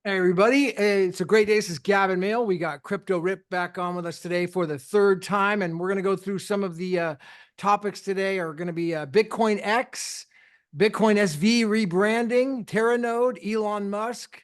Hey everybody, it's a great day. This is Gavin Mehl. We got Cryptorick back on with us today for the third time, and we're going to go through some of the topics today. Are going to be Bitcoin X, Bitcoin SV rebranding, Teranode, Elon Musk,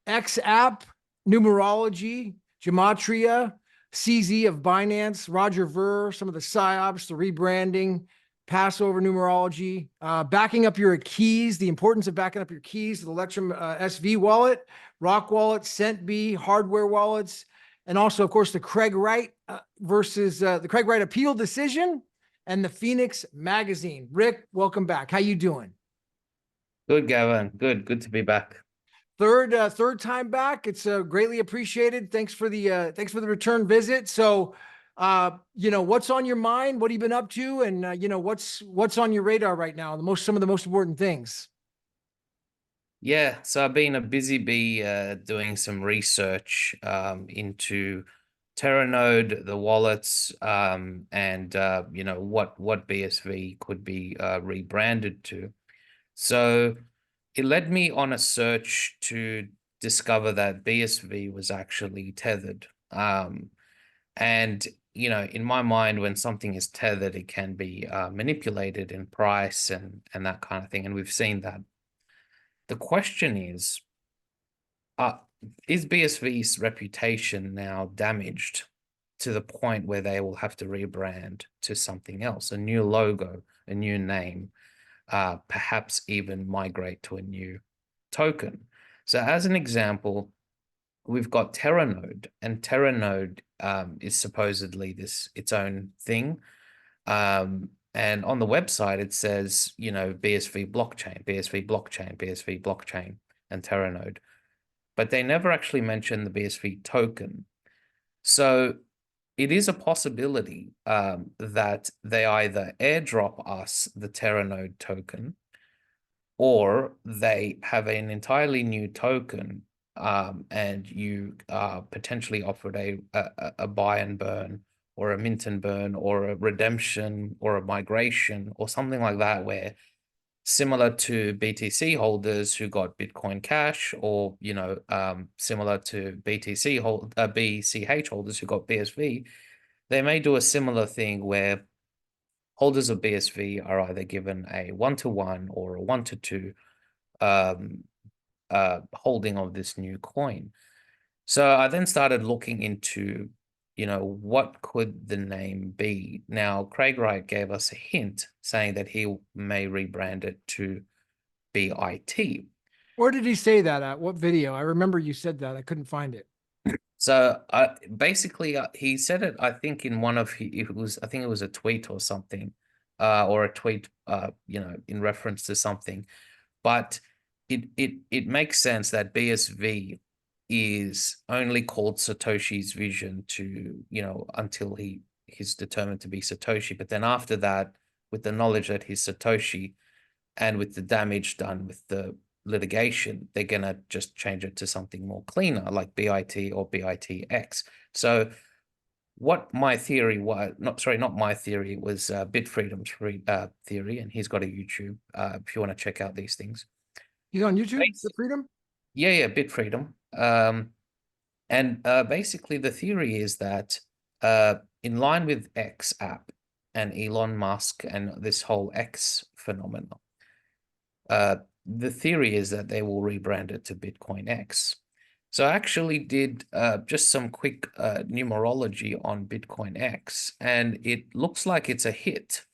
X app, numerology, Gematria, CZ of Binance, Roger Ver, some of the PsyOps, the rebranding, Passover numerology, backing up your keys, the importance of backing up your keys, the Electrum SV wallet, Rock wallet, CentB, hardware wallets, and also, of course, the Craig Wright versus the Craig Wright appeal decision and the Phoenix magazine. Rick, welcome back. How you doing? Good, Gavin. Good to be back. Third time back. It's greatly appreciated. Thanks for the return visit. So, what's on your mind? What have you been up to? And what's on your radar right now? Some of the most important things. Yeah, so I've been a busy bee doing some research into Teranode, the wallets, and what BSV could be rebranded to. So it led me on a search to discover that BSV was actually tethered. And in my mind, when something is tethered, it can be manipulated in price and that kind of thing. And we've seen that. The question uh, is BSV's reputation now damaged to the point where they will have to rebrand to something else, a new logo, a new name, perhaps even migrate to a new token? So as an example, we've got Teranode, and Teranode is supposedly its own thing. And on the website, it says, BSV blockchain, BSV blockchain, BSV blockchain, and Teranode. But they never actually mention the BSV token. So it is a possibility that they either airdrop us the Teranode token, or they have an entirely new token, and you are potentially offered a buy and burn, or a mint and burn, or a redemption, or a migration, or something like that, where similar to BTC holders who got Bitcoin Cash, or similar to BCH holders who got BSV, they may do a similar thing where holders of BSV are either given a 1-to-1 or a 1-to-2 um, holding of this new coin. So I then started looking into, what could the name be? Now, Craig Wright gave us a hint saying that he may rebrand it to BIT. Where did he say that at? What video? I remember you said that. I couldn't find it. So basically, he said it, I think, in one of I think it was a tweet or something, or a tweet, in reference to something. But it makes sense that BSV is only called Satoshi's vision to, until he's determined to be Satoshi. But then after that, with the knowledge that he's Satoshi, and with the damage done with the litigation, they're gonna just change it to something more cleaner, like BIT or BITX. So what my theory was, not my theory, it was Bitfreedom's theory, and he's got a YouTube if you want to check out these things. He's on YouTube, The Freedom. Yeah, Bitfreedom. And basically the theory is that in line with X app and Elon Musk and this whole X phenomenon, the theory is that they will rebrand it to Bitcoin X. So I actually did just some quick numerology on Bitcoin X, and it looks like it's a hit.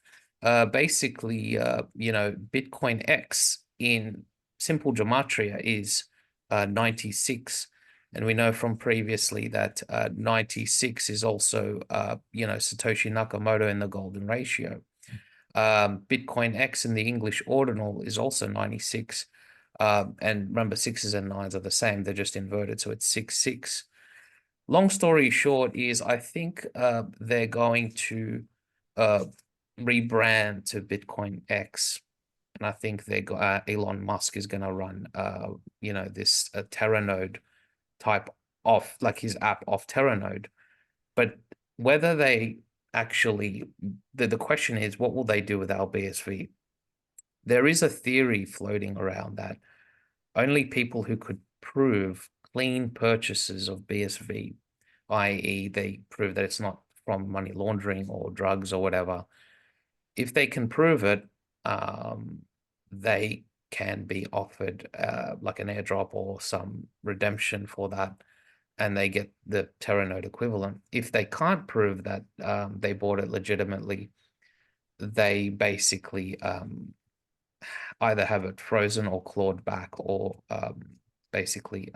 Basically, Bitcoin X in simple gematria is 96. And we know from previously that 96 is also, Satoshi Nakamoto in the golden ratio. Bitcoin X in the English ordinal is also 96. And remember, sixes and nines are the same. They're just inverted, so it's 6, 6. Long story short is I think they're going to rebrand to Bitcoin X. And I think Elon Musk is going to run, this Teranode type off, like his app off Teranode. But whether they actually, the question is, what will they do with our BSV? There is a theory floating around that only people who could prove clean purchases of BSV, i.e., they prove that it's not from money laundering or drugs or whatever. If they can prove it, they can be offered like an airdrop or some redemption for that, and they get the Teranode equivalent. If they can't prove that they bought it legitimately, they basically either have it frozen or clawed back, or basically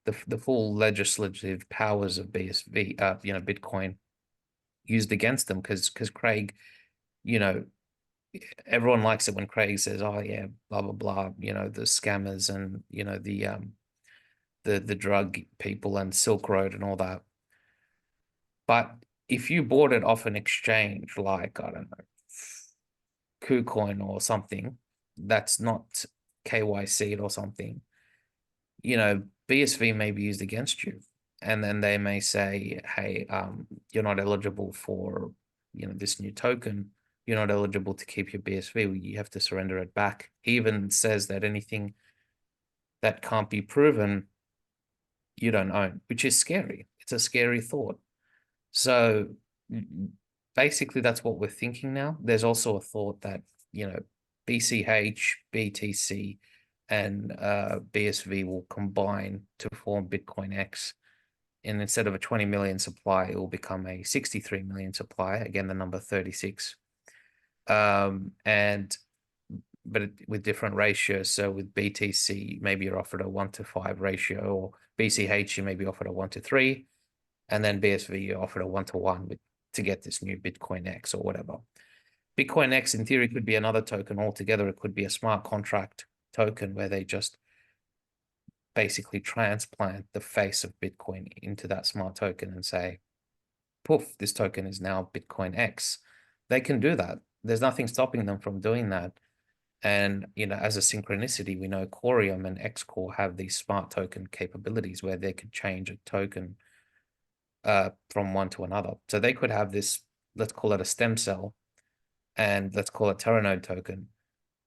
the full legislative powers of BSV, Bitcoin, used against them. Because Craig, everyone likes it when Craig says, "Oh yeah, blah blah blah," the scammers and the drug people and Silk Road and all that. But if you bought it off an exchange like, I don't know, KuCoin or something that's not KYC'd or something, BSV may be used against you. And then they may say, hey, you're not eligible for, this new token. You're not eligible to keep your BSV. You have to surrender it back. He even says that anything that can't be proven, you don't own, which is scary. It's a scary thought. So basically, that's what we're thinking now. There's also a thought that, BCH, BTC, and BSV will combine to form Bitcoin X. And instead of a 20 million supply, it will become a 63 million supply. Again, the number 36. But with different ratios. So with BTC, maybe you're offered a 1:5 ratio, or BCH, you may be offered a 1:3. And then BSV, you're offered a 1:1 to get this new Bitcoin X or whatever. Bitcoin X, in theory, could be another token altogether. It could be a smart contract token where they just basically transplant the face of Bitcoin into that smart token and say, poof, this token is now Bitcoin X. They can do that. There's nothing stopping them from doing that. And, as a synchronicity, we know Corium and Xcore have these smart token capabilities where they could change a token from one to another. So they could have this, let's call it a stem cell, and let's call it Teranode token.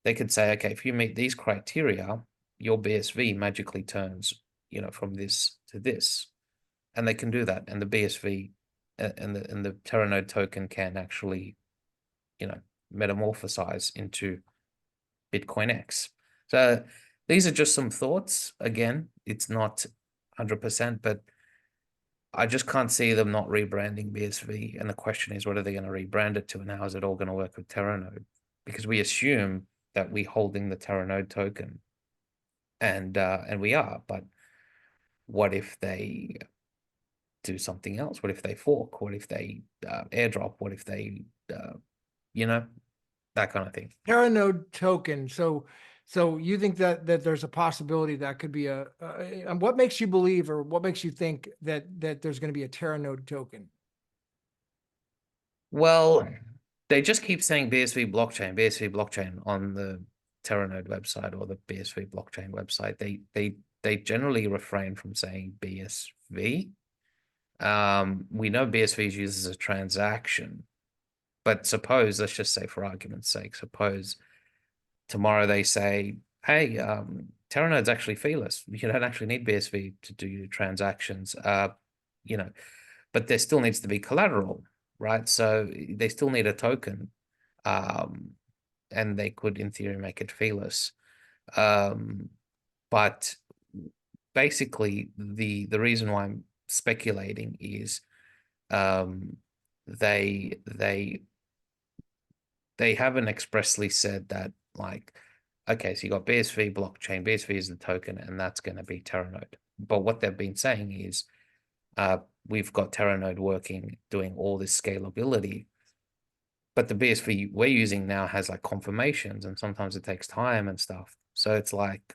They could say, okay, if you meet these criteria, your BSV magically turns, from this to this. And they can do that. And the BSV and the Teranode token can actually, metamorphosize into Bitcoin X. So these are just some thoughts. Again, it's not 100%, but I just can't see them not rebranding BSV. And the question is, what are they going to rebrand it to? And how is it all going to work with Teranode? Because we assume that we're holding the Teranode token. And we are, but what if they do something else? What if they fork? What if they airdrop? What if they, that kind of thing. Teranode token. So you think that there's a possibility that could be and what makes you believe, or what makes you think that there's going to be a Teranode token? Well, they just keep saying BSV blockchain on the Teranode website or the BSV blockchain website. They generally refrain from saying BSV. We know BSV is used as a transaction, but suppose, let's just say for argument's sake, suppose tomorrow they say, hey, Teranode's actually feeless. You don't actually need BSV to do your transactions, but there still needs to be collateral, right? So they still need a token, and they could, in theory, make it feeless. But basically, the reason why I'm speculating is they haven't expressly said that, like, okay, so you got BSV blockchain, BSV is the token, and that's going to be Teranode. But what they've been saying is, we've got Teranode working, doing all this scalability, but the BSV we're using now has like confirmations, and sometimes it takes time and stuff. So it's like,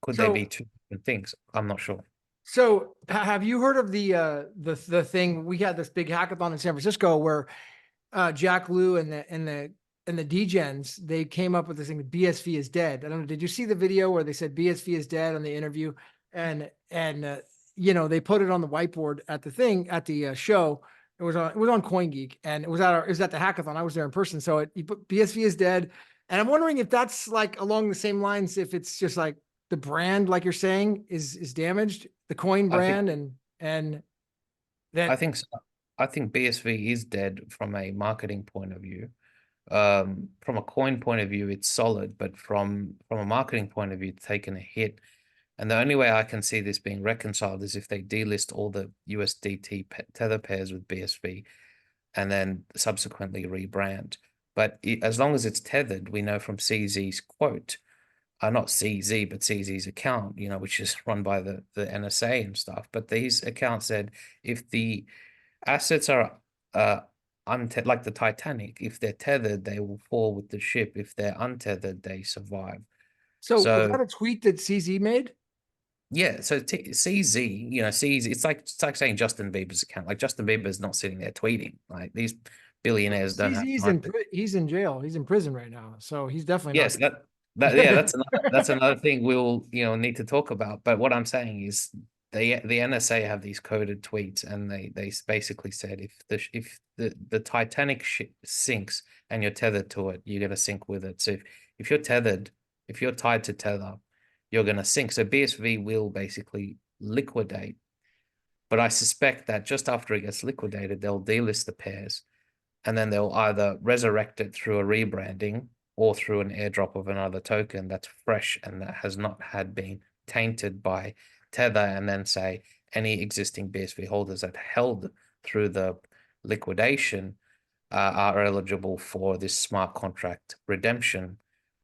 could they be two different things? I'm not sure. So have you heard of the thing? We had this big hackathon in San Francisco where Jack Liu and the Degens, they came up with this thing, BSV is dead. I don't know, did you see the video where they said BSV is dead on the interview? And they put it on the whiteboard at the thing, at the show. It was on CoinGeek, and it was at the hackathon. I was there in person. So he put BSV is dead. And I'm wondering if that's like along the same lines, if it's just like the brand, like you're saying, is damaged, the coin I think brand, and I that think so. I think BSV is dead from a marketing point of view. From a coin point of view, it's solid, but from a marketing point of view, it's taken a hit. And the only way I can see this being reconciled is if they delist all the USDT tether pairs with BSV and then subsequently rebrand. But as long as it's tethered, we know from CZ's quote, not CZ, but CZ's account, which is run by the NSA and stuff. But these accounts said if the assets are like the Titanic, if they're tethered, they will fall with the ship. If they're untethered, they survive. so was So that a tweet that CZ made? yeah, so CZ, CZ, it's like saying Justin Bieber's account. Like Justin Bieber's not sitting there tweeting. Like these billionaires don't have CZ's time. he's in jail. He's in prison right now, so he's definitely not. Yes, yeah, that's another thing we'll need to talk about. But what I'm saying is the NSA have these coded tweets, and they basically said if the Titanic sinks and you're tethered to it, you're gonna sink with it. So if you're tethered, if you're tied to Tether, you're gonna sink. So BSV will basically liquidate. But I suspect that just after it gets liquidated, they'll delist the pairs and then they'll either resurrect it through a rebranding or through an airdrop of another token that's fresh and that has not had been tainted by Tether, and then say any existing BSV holders that held through the liquidation are eligible for this smart contract redemption,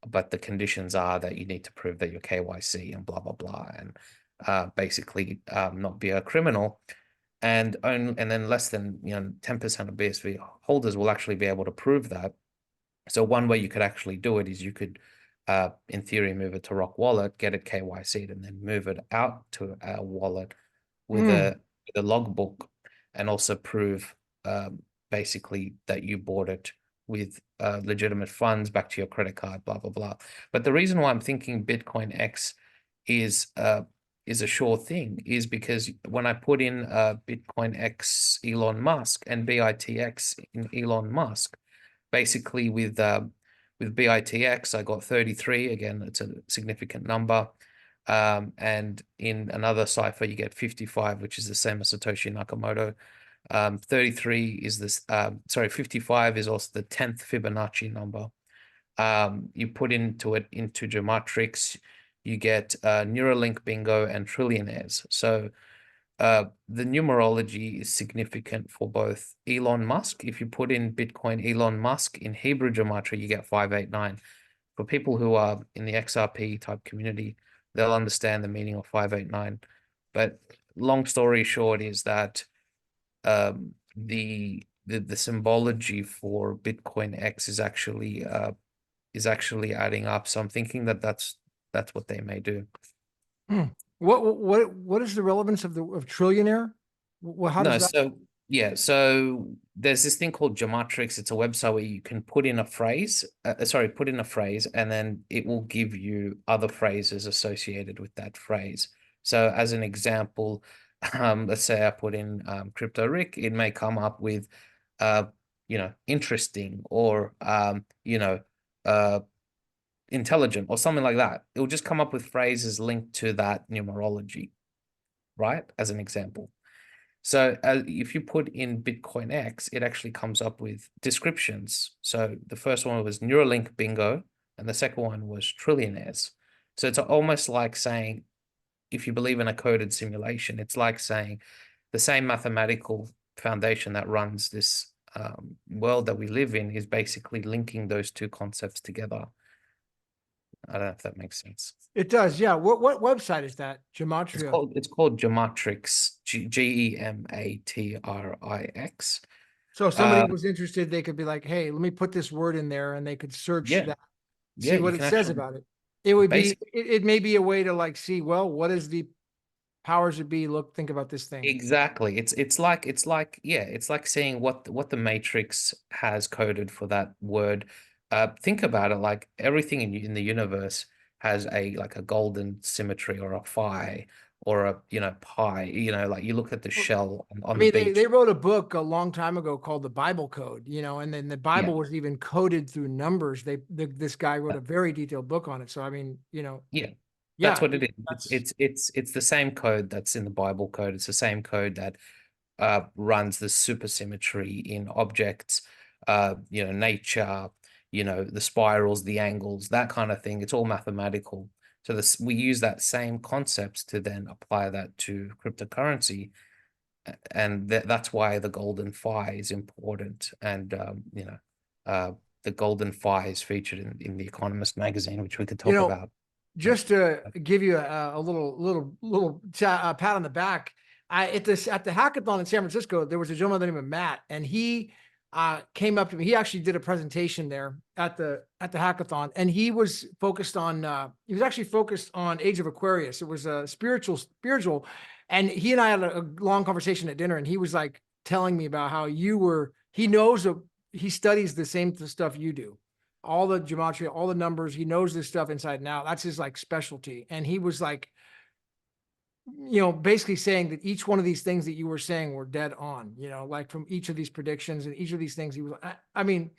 but the conditions are that you need to prove that you're KYC and blah blah blah, and basically not be a criminal. And then less than 10% of BSV holders will actually be able to prove that. So one way you could actually do it is you could, in theory, move it to Rock Wallet, get it KYC'd, and then move it out to a wallet with Mm. a logbook, and also prove basically that you bought it with legitimate funds back to your credit card, blah blah blah. But the reason why I'm thinking Bitcoin X is a sure thing is because when I put in Bitcoin X Elon Musk and BITX in Elon Musk, basically with BITX, I got 33. Again, it's a significant number. And in another cipher, you get 55, which is the same as Satoshi Nakamoto. 33 is this, 55 is also the 10th Fibonacci number. You put into Gematrix, you get Neuralink Bingo and Trillionaires. So the numerology is significant for both Elon Musk. If you put in Bitcoin Elon Musk in Hebrew Gematria, you get 589. For people who are in the XRP type community, they'll understand the meaning of 589. But long story short is that the symbology for Bitcoin X is actually adding up. So I'm thinking that that's what they may do. What is the relevance of trillionaire? Well, how No, does that? so there's this thing called Gematrix. It's a website where you can put in a phrase, and then it will give you other phrases associated with that phrase. So as an example, let's say I put in Cryptorick, it may come up with interesting, or intelligent, or something like that. It will just come up with phrases linked to that numerology, right? As an example. So if you put in Bitcoin X, it actually comes up with descriptions. So the first one was Neuralink Bingo, and the second one was Trillionaires. So it's almost like saying, if you believe in a coded simulation, it's like saying the same mathematical foundation that runs this world that we live in is basically linking those two concepts together. I don't know if that makes sense. It does, yeah. What website is that? It's Gematria. called Gematrix, Gematrix. So if somebody was interested, they could be like, "Hey, let me put this word in there," and they could search Yeah, that, yeah, see you what it can says actually about it. It would be, basically it may be a way to like see, well, what is the powers that be? Look, think about this thing. exactly. It's like seeing what the Matrix has coded for that word. Think about it, like everything in the universe has a golden symmetry, or a phi, or a pi. Like you look at the shell I on the mean, beach. they wrote a book a long time ago called the Bible Code, and then the Yeah, Bible was even coded through numbers. This guy wrote a very detailed book on it. So I mean, yeah. That's Yeah, what it is. that's It's the same code that's in the Bible code. It's the same code that runs the supersymmetry in objects, nature, the spirals, the angles, that kind of thing. It's all mathematical. So we use that same concepts to then apply that to cryptocurrency, and that's why the golden phi is important. And uh, the golden phi is featured in the Economist magazine, which we could you talk know, about. just to give you a little pat on the back. At the hackathon in San Francisco, there was a gentleman named Matt, and he came up to me. He actually did a presentation there at the hackathon, and he was focused on Age of Aquarius. It was a spiritual, and he and I had a long conversation at dinner, and he was like telling me about how he studies the same stuff you do, all the gematria, all the numbers. He knows this stuff inside and out. That's his like specialty. And he was like, basically saying that each one of these things that you were saying were dead on, like from each of these predictions and each of these things. I mean,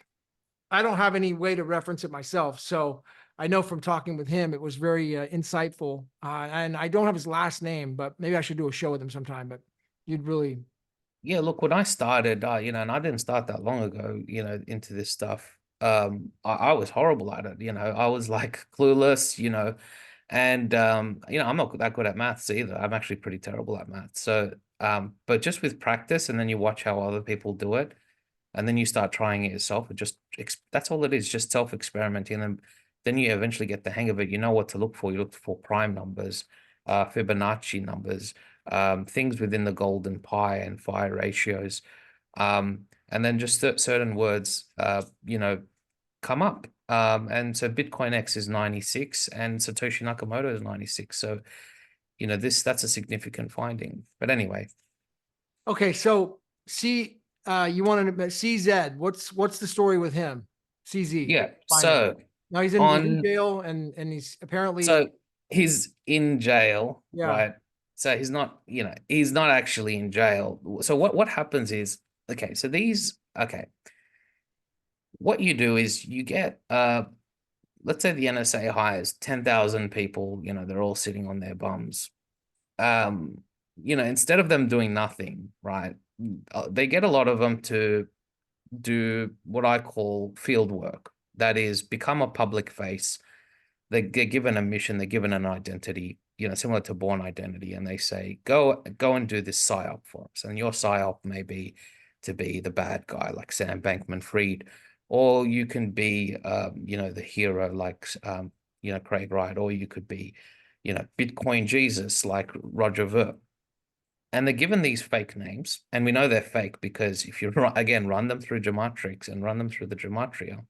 I don't have any way to reference it myself. So I know from talking with him, it was very insightful. And I don't have his last name, but maybe I should do a show with him sometime, but you'd really. Yeah, look, when I started, and I didn't start that long ago, into this stuff. I was horrible at it. I was like clueless, and I'm not that good at maths either. I'm actually pretty terrible at maths. So, but just with practice, and then you watch how other people do it, and then you start trying it yourself. That's all it is, just self-experimenting, and then you eventually get the hang of it. You know what to look for. You look for prime numbers, Fibonacci numbers, things within the golden pi and phi ratios, and then just certain words, come up. And so Bitcoin X is 96 and Satoshi Nakamoto is 96. So, that's a significant finding. But anyway. Okay, so you wanted to CZ. What's the story with him? CZ. Yeah. Finally. So Now he's in jail and he's apparently. So he's in jail, Yeah. right? So he's not actually in jail. So what happens is, okay, what you do is you get let's say the NSA hires 10,000 people, they're all sitting on their bums. Instead of them doing nothing, right? They get a lot of them to do what I call field work. That is, become a public face. They're given a mission, they're given an identity, similar to Born Identity, and they say, go and do this PsyOp for us. And your PsyOp may be to be the bad guy, like Sam Bankman-Fried, or you can be, the hero, like, Craig Wright, or you could be, Bitcoin Jesus, like Roger Ver. And they're given these fake names, and we know they're fake because if you again run them through Gematrix and run them through the Gematria,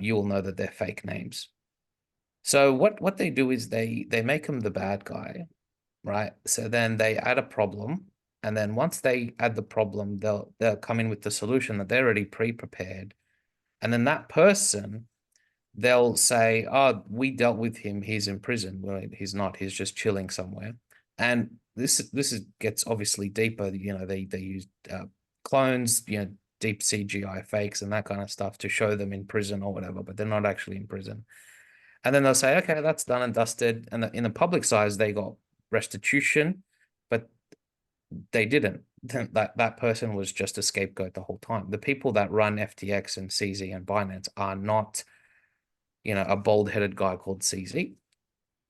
you will know that they're fake names. So what they do is they make him the bad guy, right? So then they add a problem, and then once they add the problem, they'll come in with the solution that they're already pre-prepared, and then that person, they'll say, "Oh, we dealt with him. He's in prison." Well, he's not. He's just chilling somewhere. And this gets obviously deeper. They use clones, deep CGI fakes and that kind of stuff to show them in prison or whatever, but they're not actually in prison. And then they'll say, okay, that's done and dusted. And in the public size, they got restitution, but they didn't. That person was just a scapegoat the whole time. The people that run FTX and CZ and Binance are not, a bald-headed guy called CZ.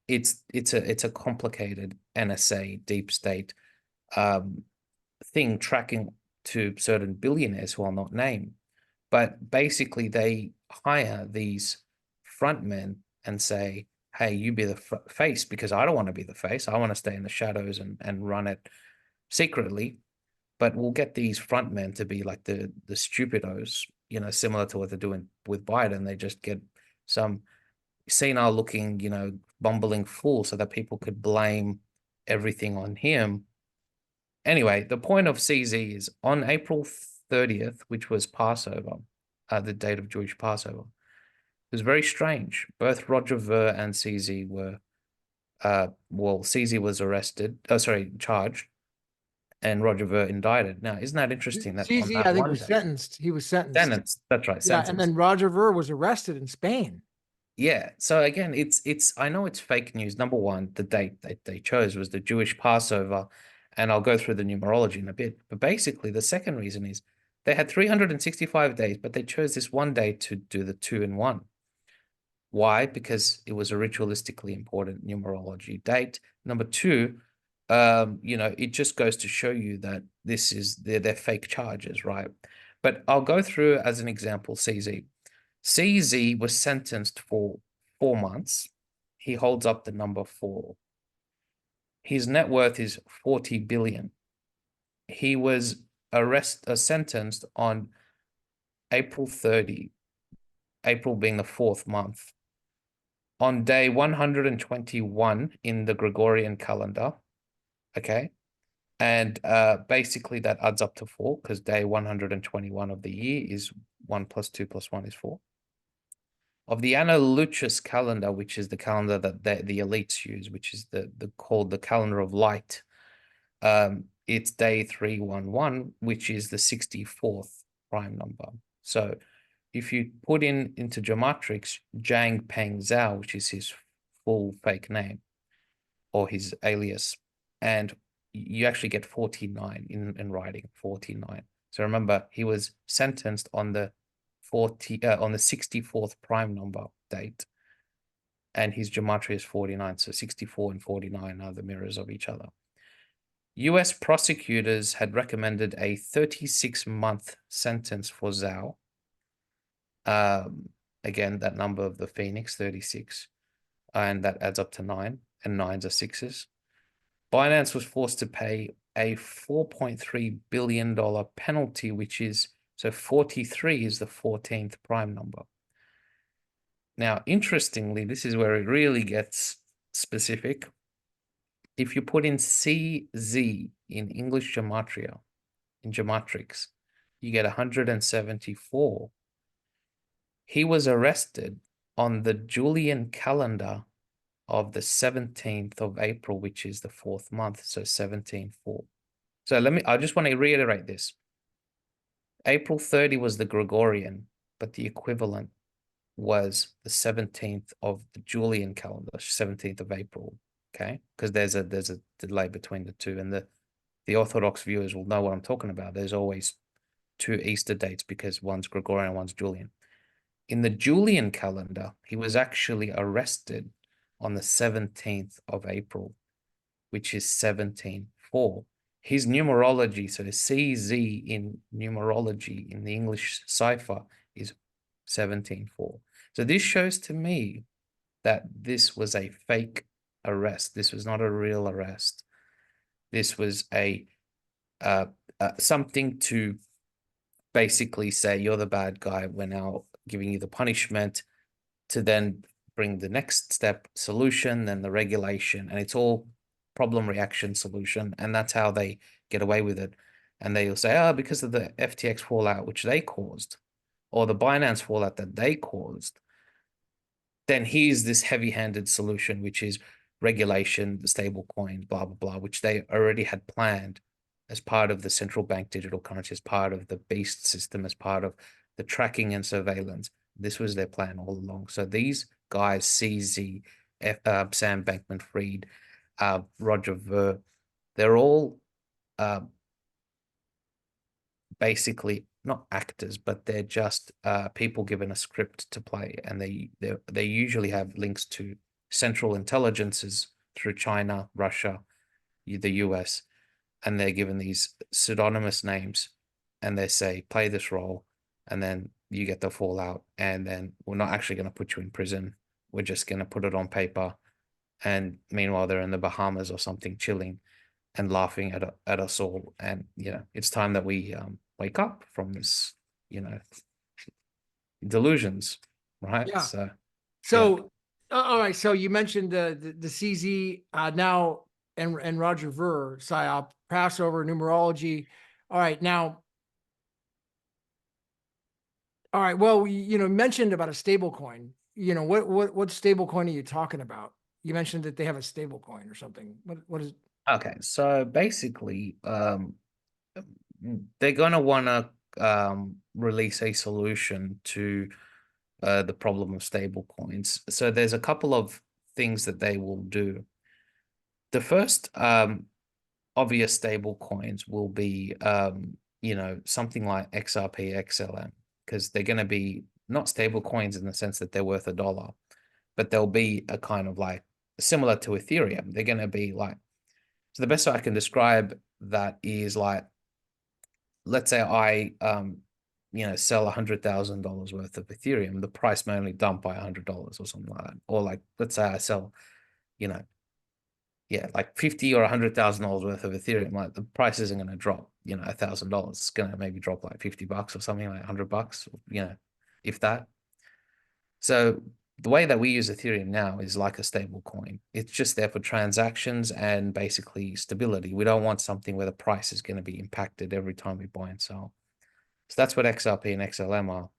It's a complicated NSA deep state thing tracking to certain billionaires who I'll not name. But basically, they hire these frontmen and say, hey, you be the face, because I don't want to be the face. I want to stay in the shadows and run it secretly. But we'll get these frontmen to be like the stupidos, similar to what they're doing with Biden. They just get some senile looking, bumbling fool so that people could blame everything on him. Anyway, the point of CZ is on April 30th, which was Passover, the date of Jewish Passover. It was very strange. Both Roger Ver and CZ were, CZ was charged, and Roger Ver indicted. Now, isn't that interesting that on CZ, that I think, one was day, sentenced. He was sentenced. sentenced, that's right, Yeah, and sentenced. then Roger Ver was arrested in Spain. Yeah. So again, it's I know it's fake news. Number one, the date that they chose was the Jewish Passover, and I'll go through the numerology in a bit. But basically, the second reason is they had 365 days, but they chose this one day to do the 2-in-1. Why? Because it was a ritualistically important numerology date. Number two, it just goes to show you that this is they're fake charges, right? But I'll go through as an example, CZ. CZ was sentenced for 4 months. He holds up the number 4. His net worth is 40 billion. He was sentenced on April 30, April being the 4th month. On day 121 in the Gregorian calendar, okay? And basically that adds up to 4 because day 121 of the year is 1 plus 2 plus 1 is 4. Of the Anno Lucis calendar, which is the calendar that the elites use, which is called the calendar of light, it's day 311, which is the 64th prime number. So if you put into Gematrix Zhang Peng Zhao, which is his full fake name or his alias, and you actually get 49 in writing, 49. So remember, he was sentenced on the 64th prime number date, and his gematria is 49. So 64 and 49 are the mirrors of each other. US prosecutors had recommended a 36-month sentence for Zhao. Again, that number of the Phoenix, 36, and that adds up to 9, and 9s are 6s. Binance was forced to pay a $4.3 billion penalty, which is, so 43 is the 14th prime number. Now, interestingly, this is where it really gets specific. If you put in CZ in English Gematria, in Gematrix, you get 174. He was arrested on the Julian calendar of the 17th of April, which is the 4th month, so 17/4. So I just want to reiterate this. April 30 was the Gregorian, but the equivalent was the 17th of the Julian calendar, 17th of April, okay? Because there's a delay between the two, and the Orthodox viewers will know what I'm talking about. There's always 2 Easter dates because one's Gregorian, one's Julian. In the Julian calendar, he was actually arrested on the 17th of April, which is 17/4. His numerology, so the CZ in numerology in the English cipher is 17/4. So this shows to me that this was a fake arrest. This was not a real arrest. This was something to basically say you're the bad guy. We're now giving you the punishment to then bring the next step solution, then the regulation, and it's all problem reaction solution. And that's how they get away with it. And they'll say, oh, because of the FTX fallout, which they caused, or the Binance fallout that they caused, then here's this heavy-handed solution, which is regulation, the stable coin, blah, blah, blah, which they already had planned as part of the central bank digital currency, as part of the beast system, as part of the tracking and surveillance. This was their plan all along. So these guys, CZ, Sam Bankman-Fried, Roger Ver, they're all basically not actors, but they're just people given a script to play, and they usually have links to central intelligences through China, Russia, the US, and they're given these pseudonymous names, and they say play this role, and then you get the fallout, and then we're not actually going to put you in prison. We're just going to put it on paper, and meanwhile they're in the Bahamas or something, chilling and laughing at us all. And it's time that we wake up from this, delusions, right? Yeah. So So, all right. So you mentioned the CZ now and Roger Ver, PsyOps, Passover, numerology. All right. Now, all right. Well, mentioned about a stable coin. What stable coin are you talking about? You mentioned that they have a stable coin or something. What is? okay, so basically, they're gonna want to release a solution to the problem of stable coins. So there's a couple of things that they will do. The first obvious stable coins will be something like XRP, XLM, because they're going to be not stable coins in the sense that they're worth $1, but they'll be a kind of like similar to Ethereum. They're going to be like, so the best way I can describe that is like, let's say I sell $100,000 worth of Ethereum, the price may only dump by $100 or something like that. Or like, let's say I sell, like $50,000 or $100,000 worth of Ethereum, like the price isn't going to drop, $1,000. It's going to maybe drop like $50 or something, like $100, if that. So the way that we use Ethereum now is like a stable coin. It's just there for transactions and basically stability. We don't want something where the price is going to be impacted every time we buy and sell. So that's what XRP and XLM are.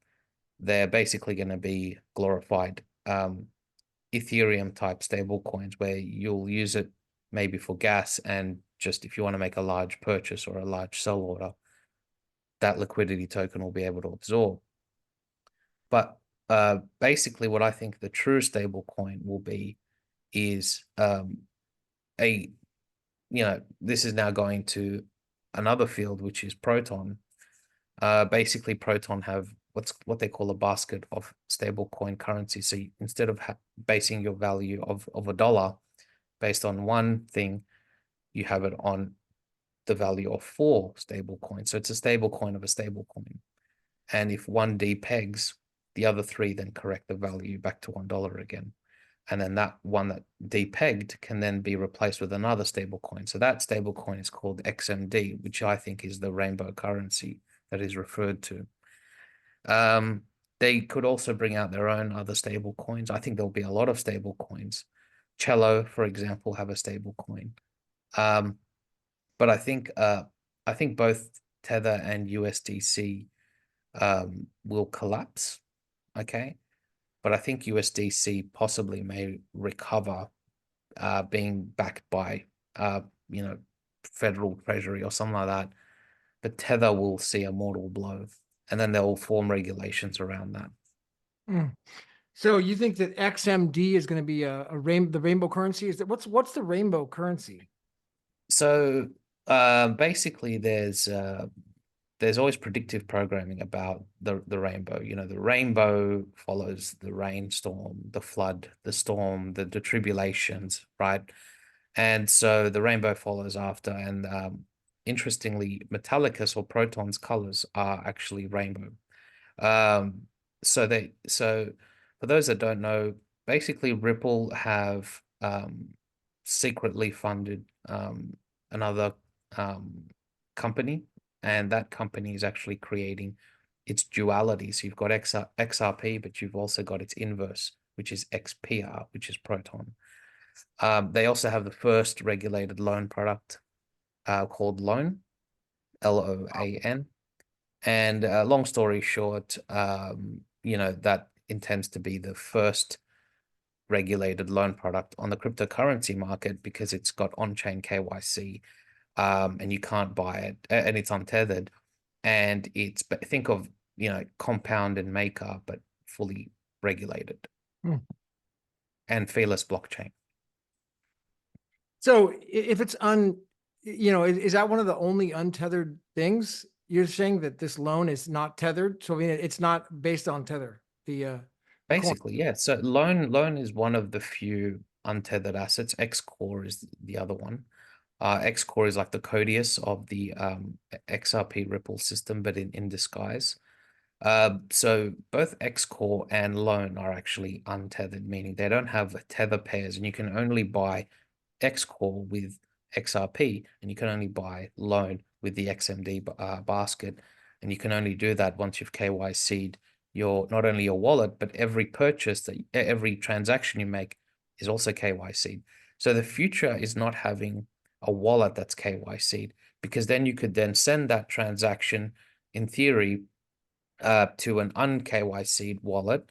They're basically going to be glorified Ethereum type stable coins where you'll use it maybe for gas, and just if you want to make a large purchase or a large sell order, that liquidity token will be able to absorb. But basically what I think the true stable coin will be is this is now going to another field, which is Proton. Basically Proton have what they call a basket of stable coin currency. So instead of basing your value of $1 based on one thing, you have it on the value of 4 stable coins. So it's a stable coin of a stable coin. And if one depegs, the other 3 then correct the value back to $1 again. And then that one that depegged can then be replaced with another stable coin. So that stable coin is called XMD, which I think is the rainbow currency that is referred to. They could also bring out their own other stable coins. I think there'll be a lot of stable coins. Cello, for example, have a stable coin. But I think both Tether and USDC will collapse. Okay. But I think USDC possibly may recover, being backed by federal treasury or something like that. But Tether will see a mortal blow, and then they'll form regulations around that. So you think that XMD is going to be the rainbow currency? Is that what's the rainbow currency? So basically there's always predictive programming about the rainbow. The rainbow follows the rainstorm, the flood, the storm, the tribulations, right? And so the rainbow follows after. And interestingly, Metallicus or Proton's colors are actually rainbow. So for those that don't know, basically Ripple have secretly funded another company, and that company is actually creating its duality. So you've got XRP, but you've also got its inverse, which is XPR, which is Proton. They also have the first regulated loan product called Loan, LOAN. And long story short, that intends to be the first regulated loan product on the cryptocurrency market because it's got on-chain KYC, and you can't buy it, and it's untethered, and it's, think of Compound and Maker, but fully regulated and feeless blockchain. So if it's is that one of the only untethered things? You're saying that this loan is not tethered, so I mean it's not based on Tether. Basically, yeah. So loan is one of the few untethered assets. XCore is the other one. XCore is like the Codius of the XRP Ripple system, but in disguise. So both XCore and Loan are actually untethered, meaning they don't have tether pairs, and you can only buy XCore with XRP, and you can only buy Loan with the XMD basket, and you can only do that once you've KYC'd not only your wallet, but every purchase, every transaction you make is also KYC'd. So the future is not having a wallet that's KYC'd, because then you could then send that transaction in theory to an un-KYC'd wallet,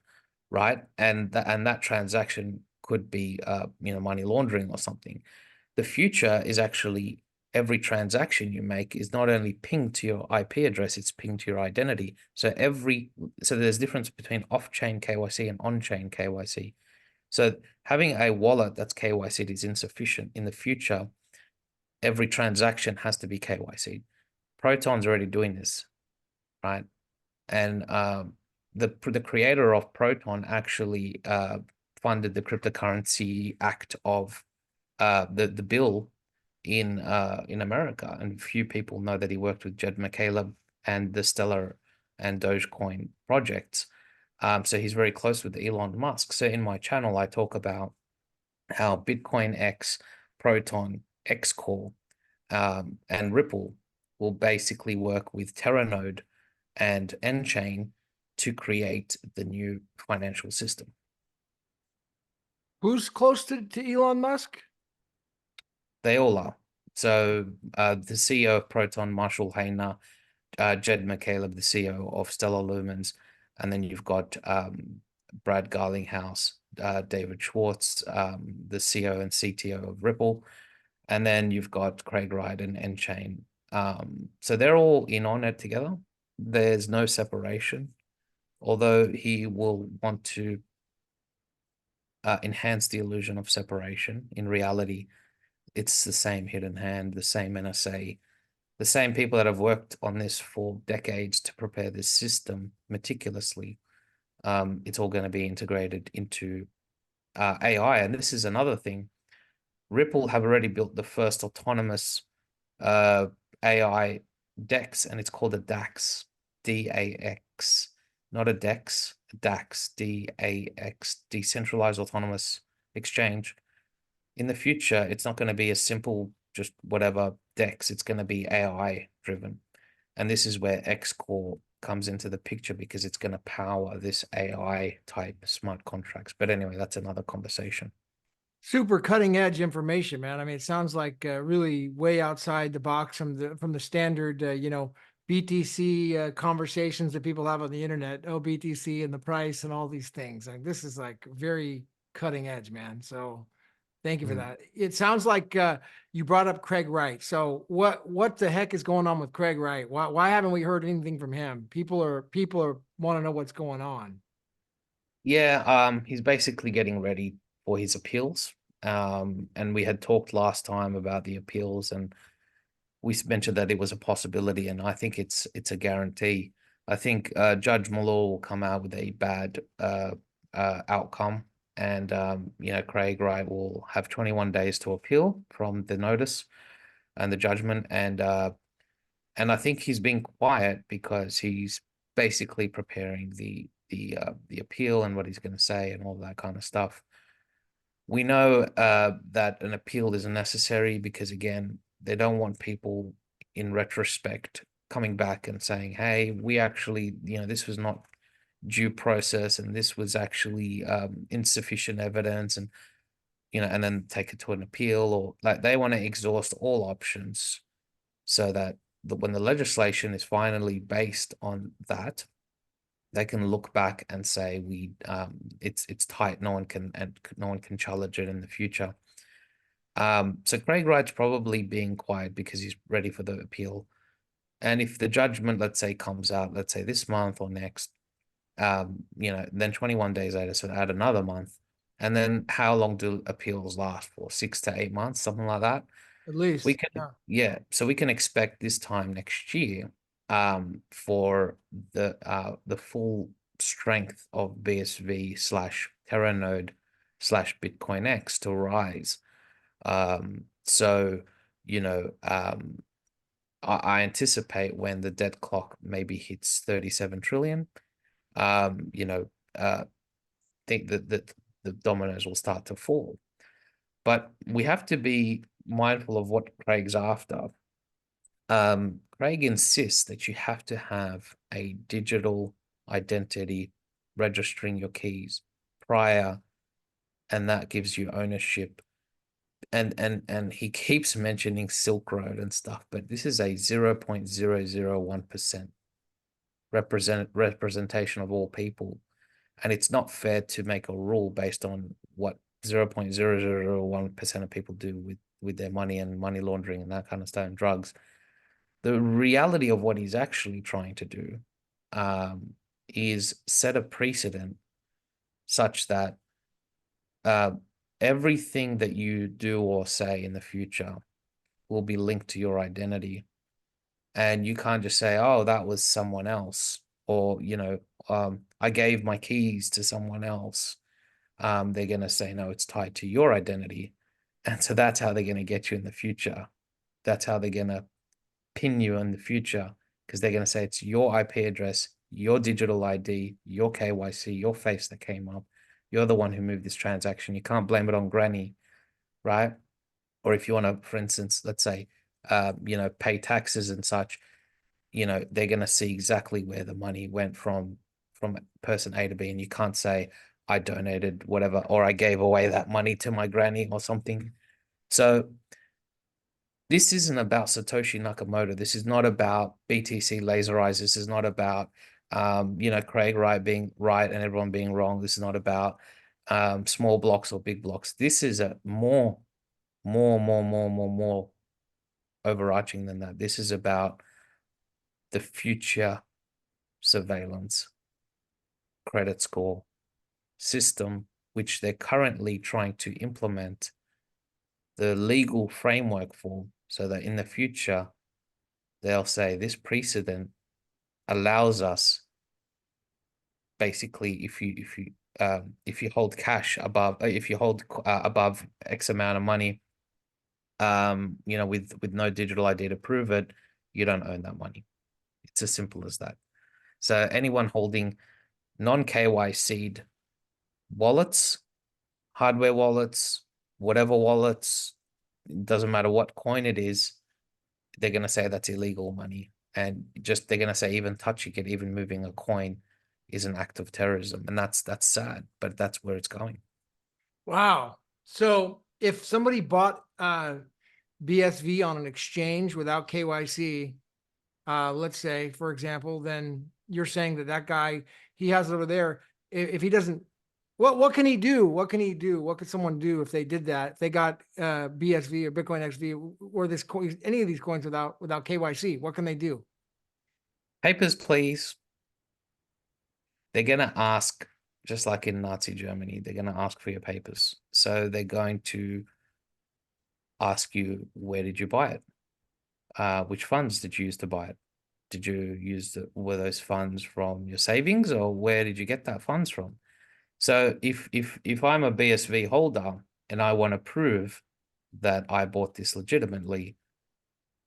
right? And that transaction could be money laundering or something. The future is actually every transaction you make is not only pinged to your IP address, it's pinged to your identity. So there's difference between off-chain KYC and on-chain KYC. So having a wallet that's KYC'd is insufficient. In the future, every transaction has to be KYC'd. Proton's already doing this, right? And the creator of Proton actually funded the Cryptocurrency Act of the bill in America, and few people know that he worked with Gematria and the Stellar and Dogecoin projects. So he's very close with Elon Musk. So in my channel, I talk about how Bitcoin X, Proton, Xcore, and Ripple will basically work with Teranode and Nchain to create the new financial system. Who's close to Elon Musk? They all are. So the CEO of Proton, Marshall Hayner, Jed McCaleb, the CEO of Stellar Lumens, and then you've got Brad Garlinghouse, David Schwartz, the CEO and CTO of Ripple, and then you've got Craig Wright and Nchain. So they're all in on it together. There's no separation, although he will want to enhance the illusion of separation. In reality, it's the same hidden hand, the same NSA, the same people that have worked on this for decades to prepare this system meticulously. It's all going to be integrated into AI. And this is another thing. Ripple have already built the first autonomous AI DEX, and it's called a DAX, DAX, not a DEX, DAX, DAX, Decentralized Autonomous Exchange. In the future, it's not going to be a simple just whatever DEX, it's going to be AI driven. And this is where Xcore comes into the picture, because it's going to power this AI type smart contracts. But anyway, that's another conversation. Super cutting edge information, man. I mean, it sounds like really way outside the box from the standard, BTC conversations that people have on the internet. Oh, BTC and the price and all these things. Like, this is like very cutting edge, man. So thank you for that. It sounds like you brought up Craig Wright. So what the heck is going on with Craig Wright? Why haven't we heard anything from him? People are want to know what's going on. Yeah, he's basically getting ready for his appeals. And we had talked last time about the appeals, and we mentioned that it was a possibility, and I think it's a guarantee. I think Judge Mehl will come out with a bad outcome, and Craig Wright will have 21 days to appeal from the notice and the judgment, and I think he's being quiet because he's basically preparing the appeal and what he's going to say and all that kind of stuff. We know that an appeal is necessary because, again, they don't want people in retrospect coming back and saying, hey, we actually, this was not due process, and this was actually insufficient evidence, and and then take it to an appeal, or like they want to exhaust all options so that when the legislation is finally based on that, they can look back and say it's tight. No one can challenge it in the future. So Craig Wright's probably being quiet because he's ready for the appeal. And if the judgment, let's say, comes out, let's say this month or next, then 21 days later, so add another month. And then how long do appeals last for? 6 to 8 months, something like that. At least, So we can expect this time next year for the full strength of BSV / Teranode / Bitcoin X to rise. I anticipate when the debt clock maybe hits 37 trillion, think that the dominoes will start to fall. But we have to be mindful of what Craig's after. Craig insists that you have to have a digital identity registering your keys prior, and that gives you ownership. And he keeps mentioning Silk Road and stuff, but this is a 0.001% representation of all people. And it's not fair to make a rule based on what 0.0001% of people do with their money and money laundering and that kind of stuff and drugs. The reality of what he's actually trying to do is set a precedent such that everything that you do or say in the future will be linked to your identity. And you can't just say, oh, that was someone else, or, I gave my keys to someone else. They're going to say, no, it's tied to your identity. And so that's how they're going to get you in the future. That's how they're going to pin you in the future, because they're going to say it's your IP address, your digital ID, your KYC, your face that came up. You're the one who moved this transaction. You can't blame it on granny, right? Or if you want to, for instance, let's say, pay taxes and such, they're going to see exactly where the money went from person A to B. And you can't say, I donated whatever, or I gave away that money to my granny or something. So this isn't about Satoshi Nakamoto. This is not about BTC laser eyes. This is not about, Craig Wright being right and everyone being wrong. This is not about small blocks or big blocks. This is a more overarching than that. This is about the future surveillance credit score system, which they're currently trying to implement the legal framework for, so that in the future they'll say this precedent allows us, basically, if you hold cash above, if you hold above X amount of money, with no digital ID to prove it, you don't own that money. It's as simple as that. So anyone holding non-KYC'd wallets, hardware wallets, whatever wallets, doesn't matter what coin it is, they're going to say that's illegal money. And just, they're going to say even touching it, even moving a coin is an act of terrorism. And that's sad, but that's where it's going. Wow. So if somebody bought BSV on an exchange without KYC, let's say, for example, then you're saying that guy, he has it over there. If he doesn't, what can he do? What can he do? What could someone do if they did that? If they got BSV or Bitcoin XV or this coin, any of these coins without KYC, what can they do? Papers, please. They're going to ask, just like in Nazi Germany, they're going to ask for your papers. So they're going to ask you, where did you buy it? Which funds did you use to buy it? Did you were those funds from your savings, or where did you get that funds from? So if I'm a BSV holder and I want to prove that I bought this legitimately,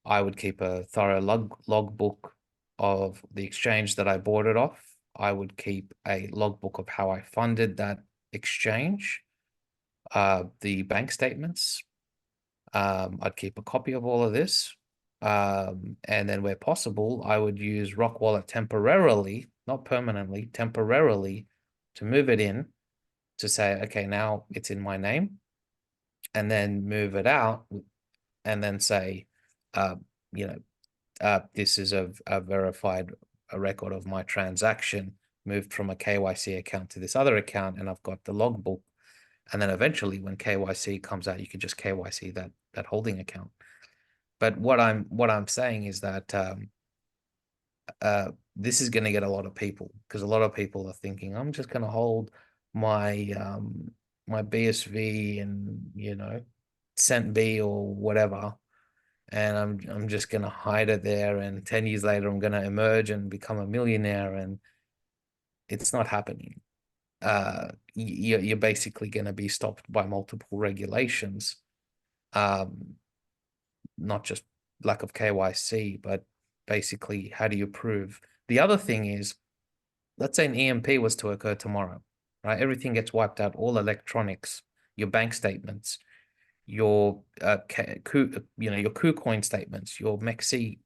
I would keep a thorough logbook of the exchange that I bought it off. I would keep a logbook of how I funded that exchange, the bank statements. I'd keep a copy of all of this. And then where possible, I would use Rock Wallet temporarily, not permanently, temporarily, to move it in, to say, okay, now it's in my name, and then move it out and then say, this is a verified record of my transaction, moved from a KYC account to this other account, and I've got the logbook. And then eventually when KYC comes out, you can just KYC that holding account. But what I'm saying is that this is going to get a lot of people, because a lot of people are thinking, I'm just going to hold my my BSV and cent B or whatever, and I'm just going to hide it there, and 10 years later I'm going to emerge and become a millionaire, and it's not happening. You're basically going to be stopped by multiple regulations, not just lack of KYC, but basically, how do you prove? The other thing is, let's say an EMP was to occur tomorrow, right? Everything gets wiped out, all electronics, your bank statements, your your KuCoin statements, your MEXC,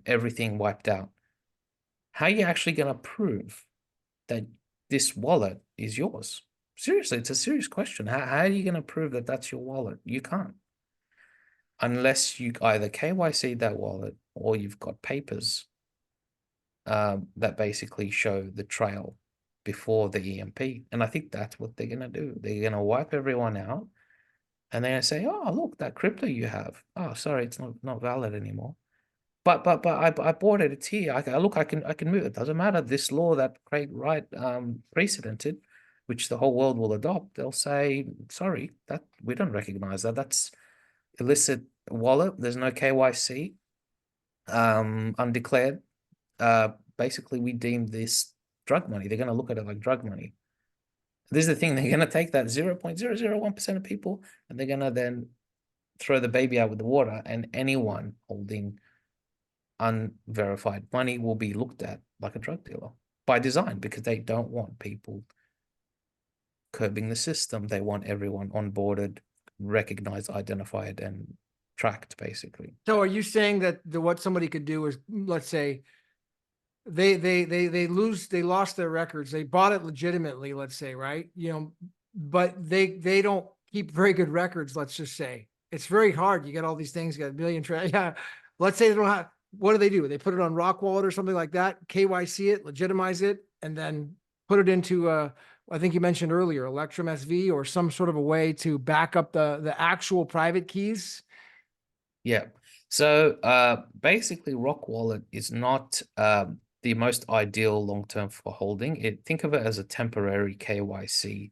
everything wiped out. How are you actually going to prove that this wallet is yours? Seriously, it's a serious question. How are you going to prove that that's your wallet? You can't. Unless you either KYC that wallet or you've got papers that basically show the trail before the EMP. And I think that's what they're going to do. They're going to wipe everyone out. And they're going to say, oh, look, that crypto you have. Oh, sorry, it's not valid anymore. But I bought it. It's here. Look, I can move. It doesn't matter. This law that Craig Wright precedented, which the whole world will adopt, they'll say, sorry, that we don't recognize that. That's illicit wallet. There's no KYC, undeclared. Basically, we deem this drug money. They're going to look at it like drug money. This is the thing. They're going to take that 0.001% of people, and they're going to then throw the baby out with the water, and anyone holding unverified money will be looked at like a drug dealer by design, because they don't want people curbing the system. They want everyone onboarded, recognized, identified, and tracked, basically. So are you saying that what somebody could do is, let's say, they lost their records, they bought it legitimately, let's say, right? But they don't keep very good records. Let's just say it's very hard. You got all these things, you got a million yeah. Let's say they don't have. What do? They put it on Rock Wallet or something like that, KYC it, legitimize it, and then put it into I think you mentioned earlier, Electrum SV, or some sort of a way to back up the actual private keys. Yeah. So basically, Rock Wallet is not the most ideal long-term for holding. Think of it as a temporary KYC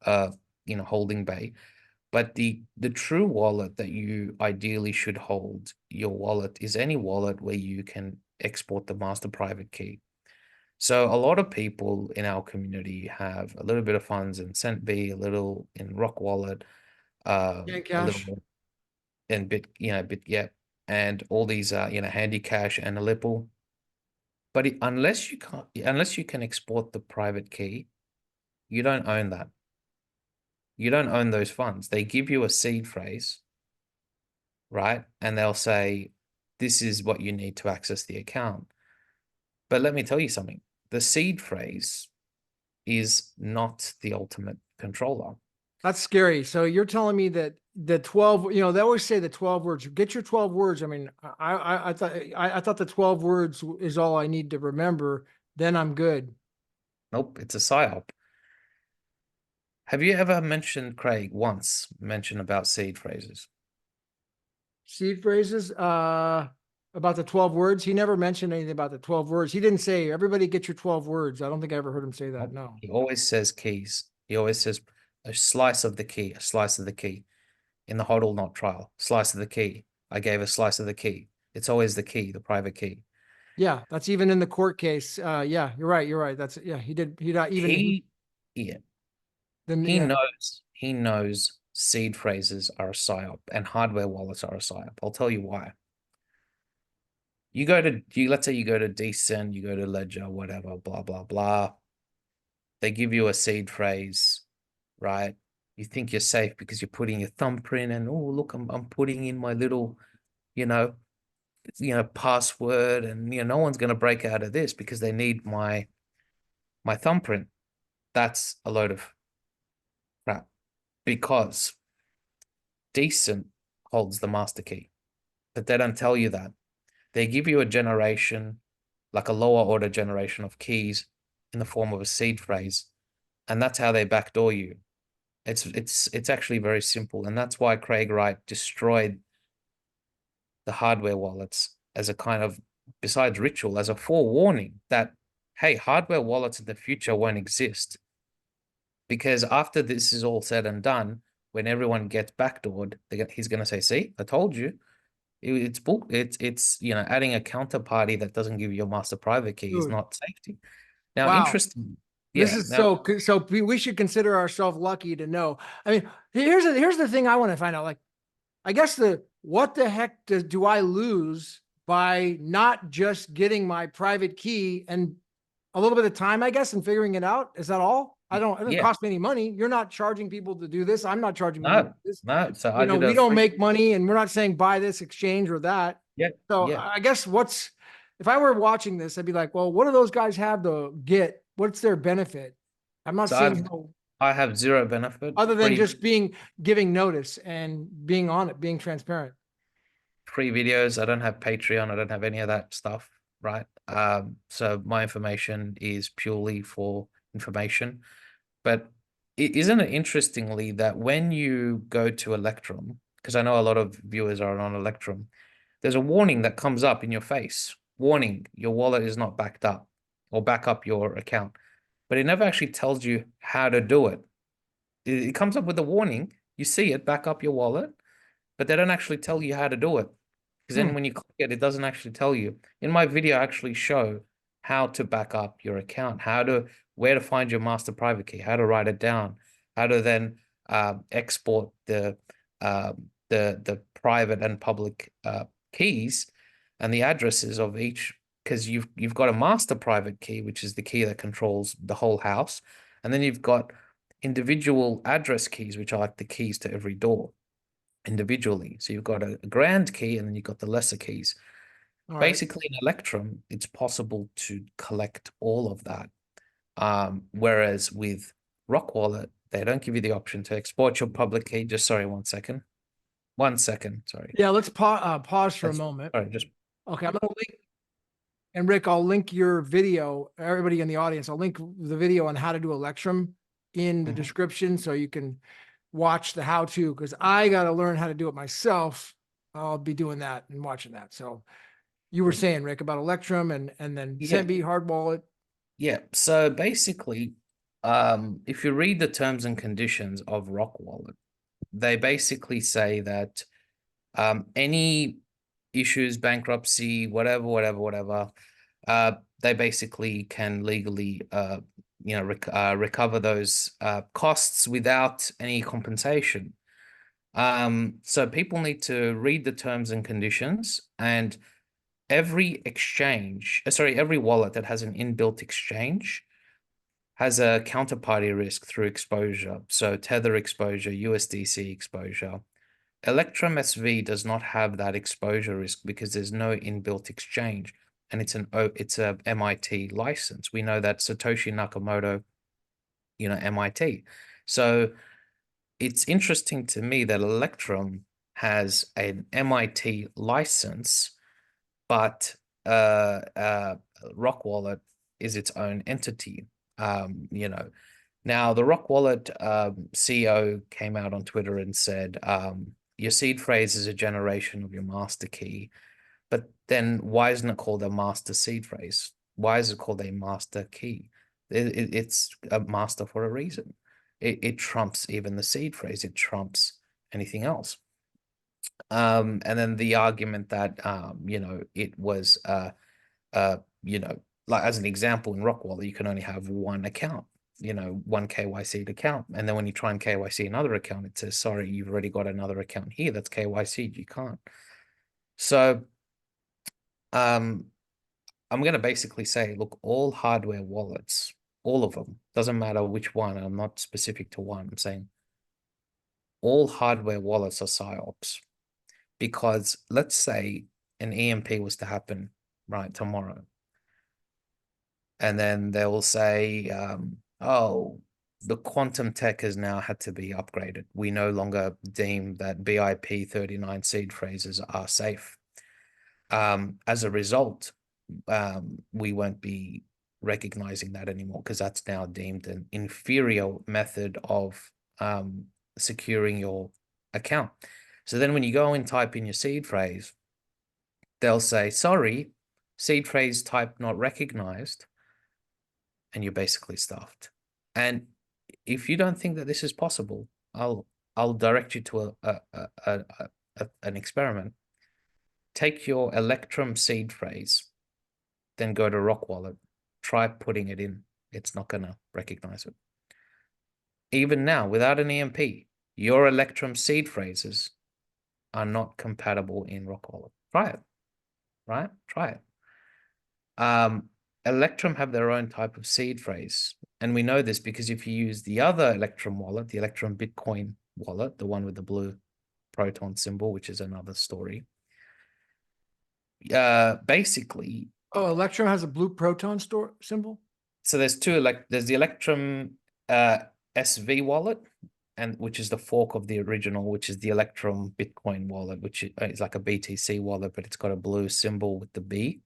holding bay. But the true wallet that you ideally should hold your wallet is any wallet where you can export the master private key. So a lot of people in our community have a little bit of funds in CentB, a little in Rock Wallet, a Cash. little in yeah, and all these Handy Cash and a Lipple. But unless you can export the private key, you don't own that. You don't own those funds. They give you a seed phrase, right? And they'll say, this is what you need to access the account. But let me tell you something. The seed phrase is not the ultimate controller. That's scary. So you're telling me that the 12, they always say the 12 words, get your 12 words. I mean, I thought the 12 words is all I need to remember. Then I'm good. Nope, it's a PsyOp. Have you ever mentioned Craig once mentioned about seed phrases? Seed phrases, about the 12 words. He never mentioned anything about the 12 words. He didn't say, everybody get your 12 words. I don't think I ever heard him say that. No. He always says keys. He always says a slice of the key, a slice of the key. In the hodl not trial, slice of the key. I gave a slice of the key. It's always the key, the private key. Yeah, that's even in the court case. Yeah, you're right. You're right. That's he did. He not even yeah. then He yeah. knows seed phrases are a PSYOP and hardware wallets are a PSYOP. I'll tell you why. Let's say you go to Decent, you go to Ledger, whatever, blah, blah, blah. They give you a seed phrase, right? You think you're safe because you're putting your thumbprint and, oh, look, I'm putting in my little, password, and no one's going to break out of this because they need my thumbprint. That's a load of crap, because Decent holds the master key, but they don't tell you that. They give you a generation, like a lower order generation of keys in the form of a seed phrase, and that's how they backdoor you. It's actually very simple, and that's why Craig Wright destroyed the hardware wallets as a kind of, besides ritual, as a forewarning that, hey, hardware wallets in the future won't exist. Because after this is all said and done, when everyone gets backdoored, he's going to say, see, I told you. It's adding a counterparty that doesn't give you a master private key is Dude, not safety. Now, wow. interesting. This Yeah. is Now, so we should consider ourselves lucky to know. I mean, here's the thing I want to find out. Like, I guess what the heck do I lose by not just getting my private key and a little bit of time, I guess, and figuring it out? Is that all? It doesn't yeah. cost me any money. You're not charging people to do this. I'm not charging people to No, do this. no. So I did We a don't free. make money, and we're not saying buy this, exchange, or that. Yeah. So Yeah. I guess if I were watching this, I'd be like, well, what do those guys have to get? What's their benefit? I'm not So seeing I have zero benefit. other than Free just giving notice and being on it, being transparent. free videos. I don't have Patreon. I don't have any of that stuff. Right. So my information is purely for information. But isn't it interestingly that when you go to Electrum, because I know a lot of viewers are on Electrum, there's a warning that comes up in your face. Warning, your wallet is not backed up, or back up your account. But it never actually tells you how to do it. It comes up with a warning. You see it, back up your wallet, but they don't actually tell you how to do it. Because then when you click it, it doesn't actually tell you. In my video, I actually show how to back up your account, where to find your master private key, how to write it down, how to then export the private and public keys and the addresses of each, because you've got a master private key, which is the key that controls the whole house, and then you've got individual address keys, which are like the keys to every door individually. So you've got a grand key, and then you've got the lesser keys. All right. Basically, in Electrum, it's possible to collect all of that. Whereas with Rock Wallet, they don't give you the option to export your public key. Just sorry, 1 second. 1 second, sorry. Yeah, let's pause for a moment. Sorry, just Okay, I'm gonna link, and Rick, I'll link your video. Everybody in the audience, I'll link the video on how to do Electrum in the description, so you can watch the how-to. Because I got to learn how to do it myself. I'll be doing that and watching that. So you were saying, Rick, about Electrum and then Sendbit hard wallet. Yeah. So basically, if you read the terms and conditions of Rock Wallet, they basically say that any issues, bankruptcy, whatever, they basically can legally, recover those costs without any compensation. So people need to read the terms and conditions, and every wallet that has an inbuilt exchange has a counterparty risk through exposure. So Tether exposure, USDC exposure. Electrum SV does not have that exposure risk because there's no inbuilt exchange, and it's a MIT license. We know that Satoshi Nakamoto, MIT. So it's interesting to me that Electrum has an MIT license, but Rock Wallet is its own entity. Now the Rock Wallet CEO came out on Twitter and said, your seed phrase is a generation of your master key, but then why isn't it called a master seed phrase? Why is it called a master key? It's a master for a reason. It trumps even the seed phrase. It trumps anything else. And then the argument that it was like as an example, in Rock Wallet, you can only have one account, one KYC'd account. And then when you try and KYC another account, it says, sorry, you've already got another account here that's KYC'd, you can't. So I'm going to basically say, look, all hardware wallets, all of them, doesn't matter which one, I'm not specific to one, I'm saying all hardware wallets are PsyOps. Because let's say an EMP was to happen right tomorrow, and then they will say, oh, the quantum tech has now had to be upgraded. We no longer deem that BIP 39 seed phrases are safe. As a result, we won't be recognizing that anymore, because that's now deemed an inferior method of securing your account. So then when you go and type in your seed phrase, they'll say, sorry, seed phrase type not recognized, and you're basically stuffed. And if you don't think that this is possible, I'll direct you to an experiment. Take your Electrum seed phrase, then go to Rock Wallet, try putting it in. It's not going to recognize it. Even now, without an EMP, your Electrum seed phrases are not compatible in Rock Wallet. Try it, right? Try it. Electrum have their own type of seed phrase. And we know this because if you use the other Electrum wallet, the Electrum Bitcoin wallet, the one with the blue proton symbol, which is another story. Basically. Oh, Electrum has a blue proton store symbol? So there's there's the Electrum SV wallet, and which is the fork of the original, which is the Electrum Bitcoin wallet, which is like a BTC wallet, but it's got a blue symbol with the B.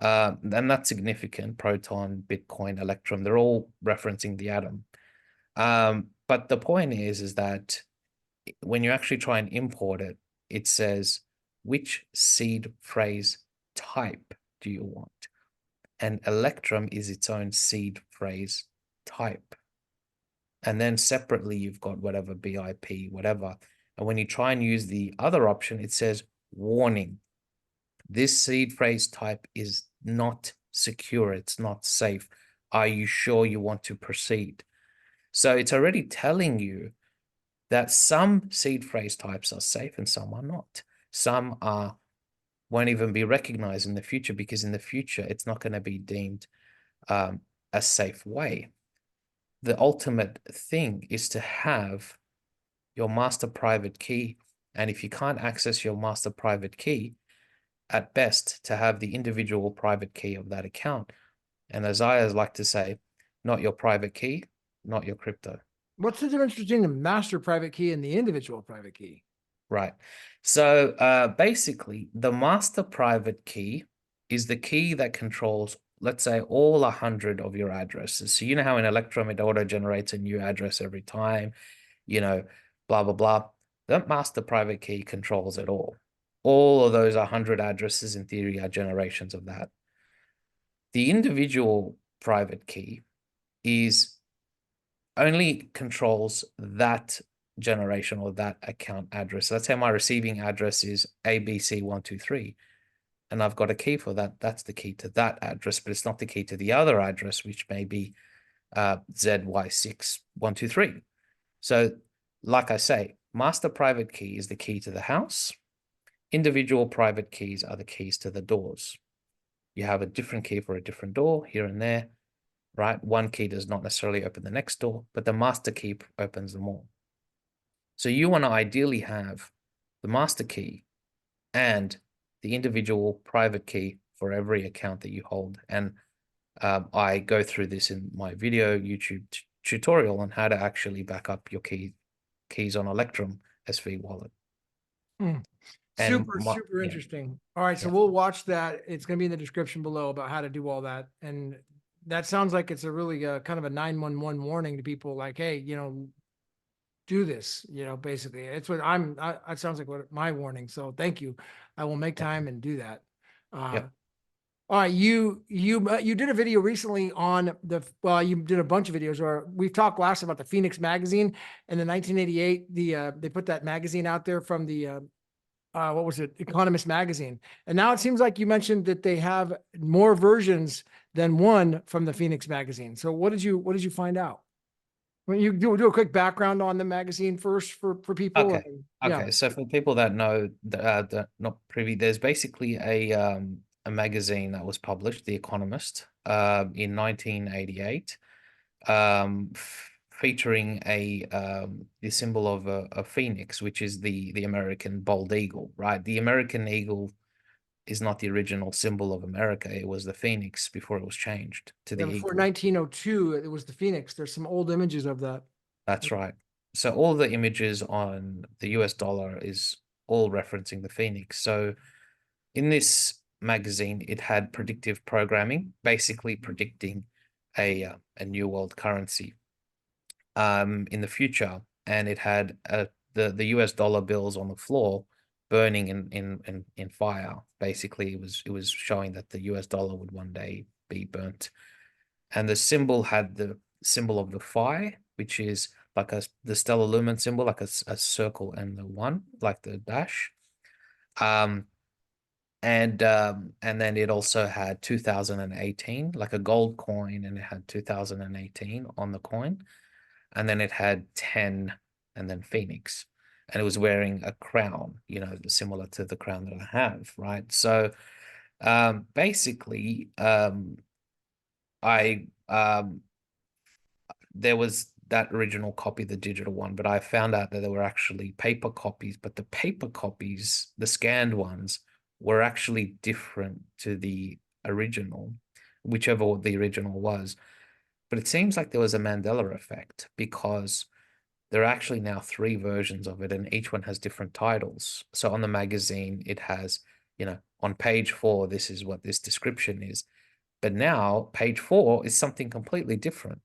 And that's significant. Proton, Bitcoin, Electrum, they're all referencing the atom. But the point is that when you actually try and import it, it says, which seed phrase type do you want? And Electrum is its own seed phrase type. And then separately, you've got whatever BIP, whatever. And when you try and use the other option, it says warning. This seed phrase type is not secure. It's not safe. Are you sure you want to proceed? So it's already telling you that some seed phrase types are safe and some are not. Some won't even be recognized in the future because in the future, it's not going to be deemed a safe way. The ultimate thing is to have your master private key. And if you can't access your master private key, at best, to have the individual private key of that account. And as I like to say, not your private key, not your crypto. What's the difference between the master private key and the individual private key? Right. So basically, the master private key is the key that controls, let's say, all 100 of your addresses. So you know how in Electrum it auto generates a new address every time, blah, blah, blah. That master private key controls it all. All of those 100 addresses, in theory, are generations of that. The individual private key is only controls that generation or that account address. Let's say my receiving address is ABC123, and I've got a key for that. That's the key to that address, but it's not the key to the other address, which may be ZY6123. So, like I say, master private key is the key to the house. Individual private keys are the keys to the doors. You have a different key for a different door here and there, right? One key does not necessarily open the next door, but the master key opens them all. So you want to ideally have the master key and the individual private key for every account that you hold. And I go through this in my video YouTube tutorial on how to actually back up your keys on Electrum SV wallet. Super interesting. All right, so we'll watch that. It's going to be in the description below about how to do all that. And that sounds like it's a really kind of a 911 warning to people like, hey, do this, basically. It's what it sounds like what my warning. So thank you. I will make time and do that. All right, you did a video recently on you did a bunch of videos, or we've talked last about the Phoenix magazine and the 1988. They put that magazine out there from the what was it, Economist magazine, and now it seems like you mentioned that they have more versions than one from the Phoenix magazine. So what did you find out? When you do a quick background on the magazine first for people. Okay. Okay. So for people that know that not privy, there's basically a magazine that was published, The Economist, in 1988, featuring the symbol of a phoenix, which is the American bald eagle, right? The American eagle is not the original symbol of America. It was the phoenix before it was changed to the Before eagle. 1902, it was the Phoenix. There's some old images of that. That's right. So all the images on the US dollar is all referencing the Phoenix. So in this magazine, it had predictive programming, basically predicting a new world currency in the future, and it had the US dollar bills on the floor burning in fire. Basically, it was showing that the US dollar would one day be burnt, and the symbol had the symbol of the phi, which is like the stellar lumen symbol, like a circle and the one, like the dash. And then it also had 2018, like a gold coin, and it had 2018 on the coin. And then it had 10 and then Phoenix. And it was wearing a crown, similar to the crown that I have, right? So basically, I there was that original copy, the digital one, but I found out that there were actually paper copies, but the paper copies, the scanned ones, were actually different to the original, whichever the original was. But it seems like there was a Mandela effect because there are actually now 3 versions of it, and each one has different titles. So on the magazine, it has, on page 4, this is what this description is. But now page 4 is something completely different.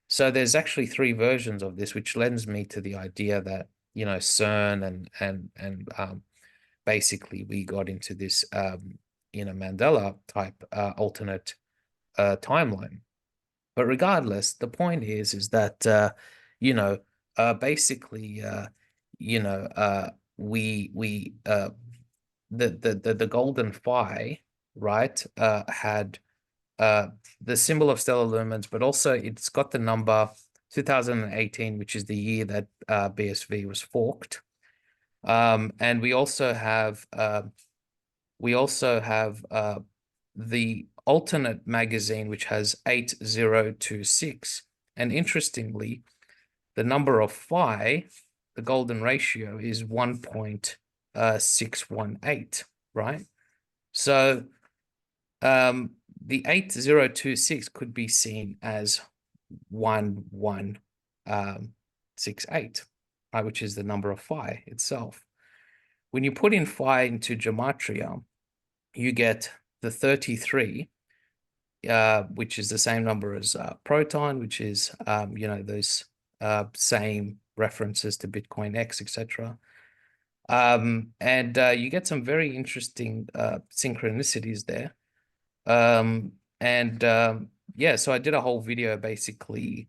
So there's actually 3 versions of this, which lends me to the idea that, you know, CERN and basically we got into this, you know, Mandela type alternate timeline. But regardless, the point is that you know, basically, you know, we the golden phi, right, had the symbol of stellar lumens, but also it's got the number 2018, which is the year that BSV was forked. And we also have the alternate magazine, which has 8026. And interestingly, the number of phi, the golden ratio, is 1.618, right? So the 8026 could be seen as 1168, right, which is the number of phi itself. When you put in phi into Gematria, you get the 33, which is the same number as proton, which is, you know, those same references to Bitcoin X, etc. And you get some very interesting synchronicities there. Yeah, so I did a whole video basically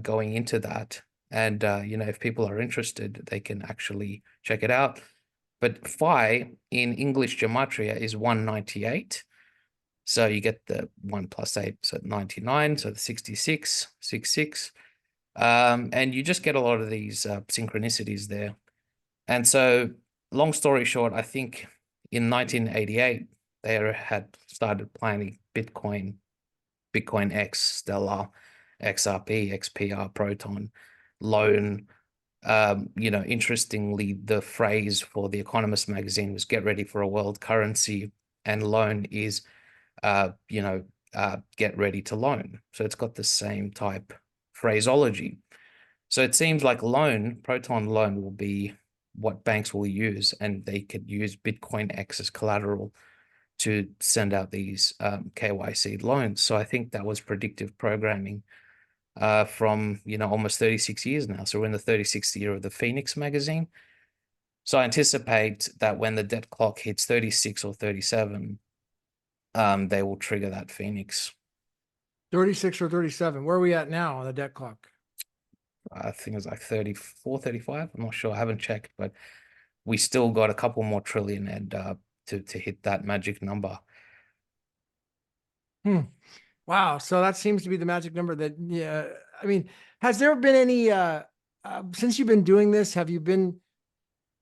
going into that. And, you know, if people are interested, they can actually check it out. But phi in English Gematria is 198. So you get the 1 plus 8, so 99, so the 66, 66. And you just get a lot of these synchronicities there. And so, long story short, I think in 1988, they had started planning Bitcoin X, Stellar, XRP, XPR, Proton, Loan. You know, interestingly, the phrase for The Economist magazine was "Get ready for a world currency," and loan is, you know, get ready to loan. So it's got the same type phraseology. So it seems like Proton loan will be what banks will use, and they could use Bitcoin X as collateral to send out these KYC loans. So I think that was predictive programming from, you know, almost 36 years now. So we're in the 36th year of the Phoenix magazine. So I anticipate that when the debt clock hits 36 or 37, they will trigger that Phoenix. 36 or 37. Where are we at now on the debt clock? I think it's like 34, 35. I'm not sure. I haven't checked, but we still got a couple more trillion and to hit that magic number. Wow. So that seems to be the magic number that, yeah. I mean, has there been any, since you've been doing this, can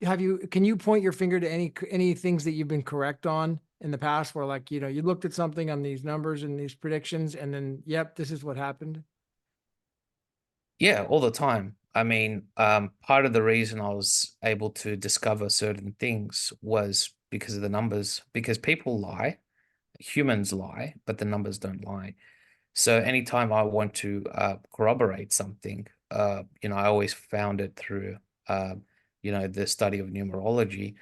you point your finger to any things that you've been correct on in the past where, like, you know, you looked at something on these numbers and these predictions and then, yep, this is what happened? Yeah, all the time. I mean, part of the reason I was able to discover certain things was because of the numbers, because people lie, humans lie, but the numbers don't lie. So anytime I want to corroborate something, you know, I always found it through, you know, the study of numerology.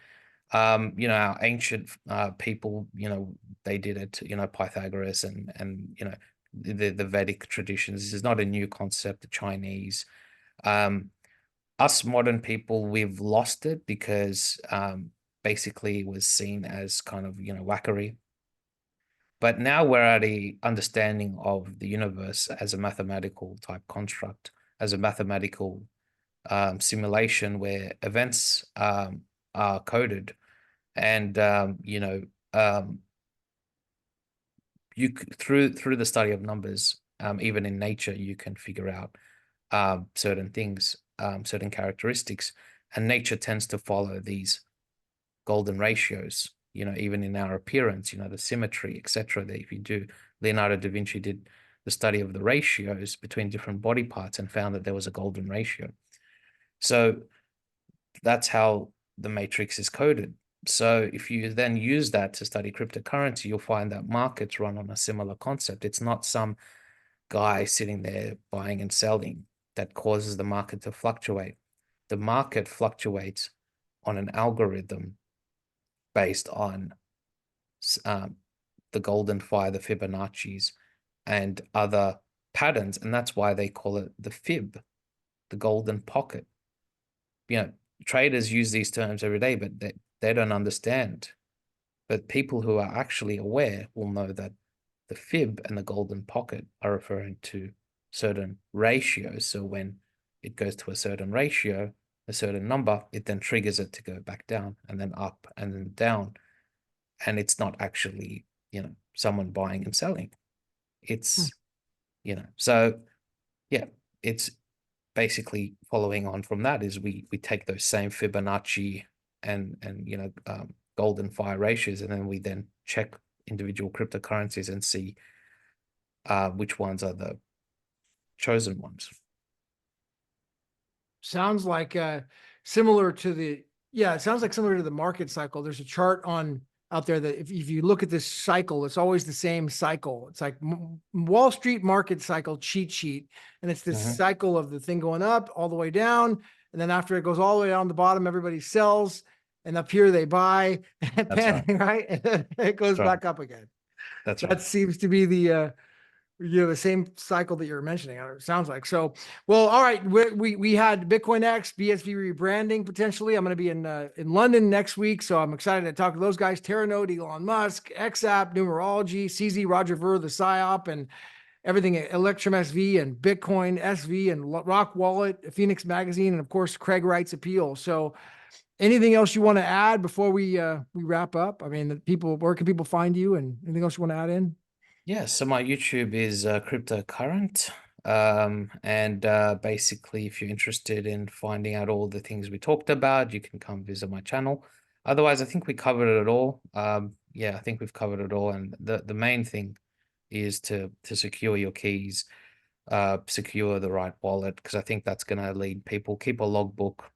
You know, our ancient people, you know, they did it, you know, Pythagoras and you know, the Vedic traditions. This is not a new concept, the Chinese. Us modern people, we've lost it because basically it was seen as kind of, you know, wackery. But now we're at a understanding of the universe as a mathematical type construct, as a mathematical simulation where events are coded, and you know, you through the study of numbers, even in nature, you can figure out certain things, certain characteristics, and nature tends to follow these golden ratios. You know, even in our appearance, you know, the symmetry, etc. That if you do, Leonardo da Vinci did the study of the ratios between different body parts and found that there was a golden ratio. So that's how the matrix is coded. So if you then use that to study cryptocurrency, you'll find that markets run on a similar concept. It's not some guy sitting there buying and selling that causes the market to fluctuate. The market fluctuates on an algorithm based on the golden file, the Fibonacci's, and other patterns, and that's why they call it the fib, the golden pocket. You know, traders use these terms every day, but they don't understand. But people who are actually aware will know that the fib and the golden pocket are referring to certain ratios. So when it goes to a certain ratio, a certain number, it then triggers it to go back down and then up and then down. And it's not actually, someone buying and selling. It's, so yeah, it's basically following on from that is we take those same Fibonacci and golden fire ratios, and then we then check individual cryptocurrencies and see which ones are the chosen ones. Sounds like similar to it sounds like similar to the market cycle. There's a chart out there that if you look at this cycle, it's always the same cycle. It's like Wall Street market cycle cheat sheet. And it's this cycle of the thing going up all the way down. And then after it goes all the way down the bottom, everybody sells. And up here they buy, right? And then it goes back up again. That seems to be the same cycle that you're mentioning. It sounds like. So, well, all right. We had Bitcoin X, BSV rebranding potentially. I'm going to be in London next week, so I'm excited to talk to those guys. Teranode, Elon Musk, XApp, numerology, CZ, Roger Ver, the PsyOps, and everything. Electrum SV and Bitcoin SV and Rock Wallet, Phoenix Magazine, and of course Craig Wright's appeal. So, anything else you want to add before we wrap up? I mean, where can people find you, and anything else you want to add in? Yeah, so my YouTube is Cryptocurrent. And basically, if you're interested in finding out all the things we talked about, you can come visit my channel. Otherwise, I think we covered it all. Yeah, I think we've covered it all. And the main thing is to secure your keys, secure the right wallet, because I think that's going to lead people. Keep a logbook,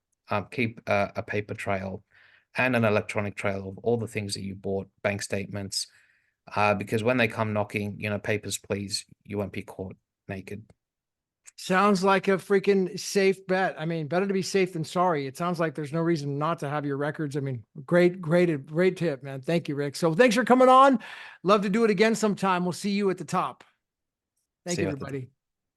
keep a paper trail and an electronic trail of all the things that you bought, bank statements. Because when they come knocking, papers, please, you won't be caught naked. Sounds like a freaking safe bet. I mean, better to be safe than sorry. It sounds like there's no reason not to have your records. I mean, great tip, man. Thank you, Rick. So thanks for coming on. Love to do it again sometime. We'll see you at the top. Thank you, everybody.